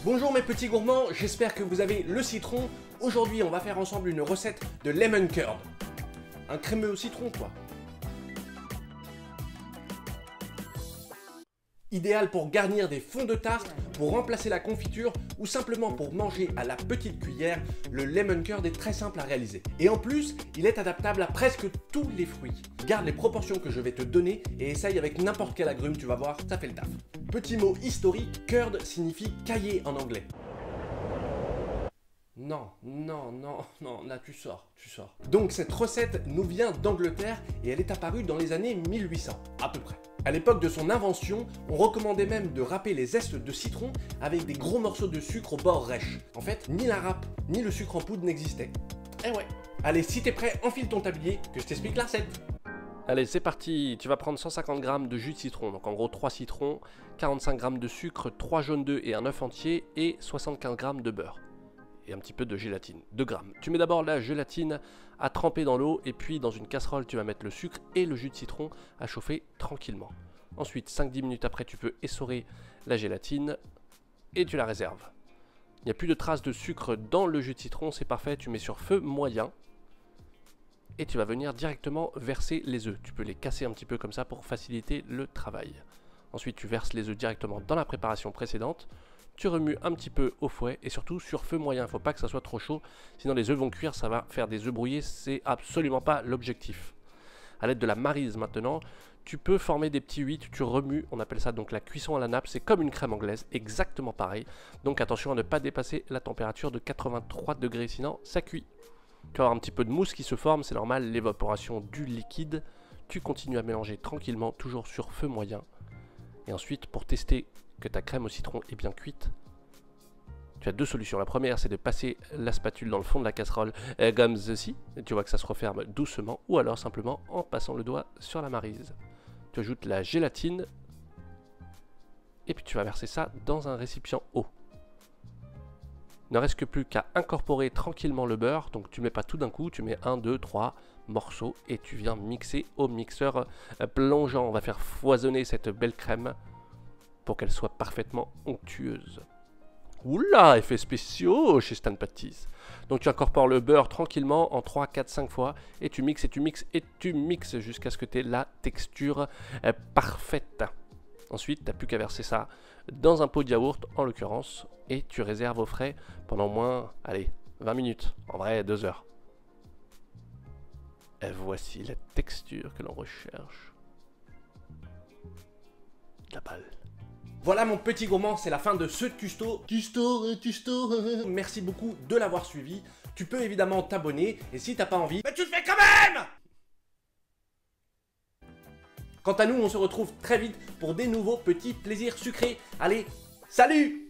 Bonjour mes petits gourmands, j'espère que vous avez le citron. Aujourd'hui on va faire ensemble une recette de lemon curd. Un crémeux au citron quoi. Idéal pour garnir des fonds de tarte, pour remplacer la confiture ou simplement pour manger à la petite cuillère, le lemon curd est très simple à réaliser. Et en plus, il est adaptable à presque tous les fruits. Garde les proportions que je vais te donner et essaye avec n'importe quel agrume, tu vas voir, ça fait le taf. Petit mot historique, curd signifie caillé en anglais. Non, là tu sors. Donc cette recette nous vient d'Angleterre et elle est apparue dans les années 1800, à peu près. À l'époque de son invention, on recommandait même de râper les zestes de citron avec des gros morceaux de sucre au bord rêche. En fait, ni la râpe, ni le sucre en poudre n'existaient. Eh ouais. Allez, si t'es prêt, enfile ton tablier, que je t'explique la recette. Allez, c'est parti. Tu vas prendre 150 g de jus de citron, donc en gros 3 citrons, 45 g de sucre, 3 jaunes d'œufs et un œuf entier et 75 g de beurre. Et un petit peu de gélatine, 2 grammes. Tu mets d'abord la gélatine à tremper dans l'eau et puis dans une casserole tu vas mettre le sucre et le jus de citron à chauffer tranquillement. Ensuite 5-10 minutes après tu peux essorer la gélatine et tu la réserves. Il n'y a plus de traces de sucre dans le jus de citron, c'est parfait, tu mets sur feu moyen et tu vas venir directement verser les œufs. Tu peux les casser un petit peu comme ça pour faciliter le travail. Ensuite tu verses les œufs directement dans la préparation précédente. Tu remues un petit peu au fouet et surtout sur feu moyen, il ne faut pas que ça soit trop chaud, sinon les œufs vont cuire, ça va faire des œufs brouillés, c'est absolument pas l'objectif. A l'aide de la maryse maintenant, tu peux former des petits huîtres, tu remues, on appelle ça donc la cuisson à la nappe, c'est comme une crème anglaise, exactement pareil. Donc attention à ne pas dépasser la température de 83 degrés, sinon ça cuit. Tu vas avoir un petit peu de mousse qui se forme, c'est normal, l'évaporation du liquide. Tu continues à mélanger tranquillement, toujours sur feu moyen. Et ensuite, pour tester que ta crème au citron est bien cuite, tu as deux solutions. La première, c'est de passer la spatule dans le fond de la casserole comme ceci, et tu vois que ça se referme doucement, ou alors simplement en passant le doigt sur la maryse. Tu ajoutes la gélatine, et puis tu vas verser ça dans un récipient haut. Il ne reste que plus qu'à incorporer tranquillement le beurre, donc tu ne mets pas tout d'un coup, tu mets 1, 2, 3 morceaux, et tu viens mixer au mixeur plongeant. On va faire foisonner cette belle crème, pour qu'elle soit parfaitement onctueuse. Oula, effets spéciaux chez Stan Patties. Donc tu incorpores le beurre tranquillement en 3, 4, 5 fois et tu mixes et tu mixes et tu mixes jusqu'à ce que tu aies la texture parfaite. Ensuite, tu n'as plus qu'à verser ça dans un pot de yaourt en l'occurrence et tu réserves au frais pendant au moins, allez, 20 minutes, en vrai 2 heures. Et voici la texture que l'on recherche. La balle. Voilà mon petit gourmand, c'est la fin de ce tusto. Merci beaucoup de l'avoir suivi. Tu peux évidemment t'abonner et si t'as pas envie, mais tu le fais quand même. Quant à nous, on se retrouve très vite pour des nouveaux petits plaisirs sucrés. Allez, salut!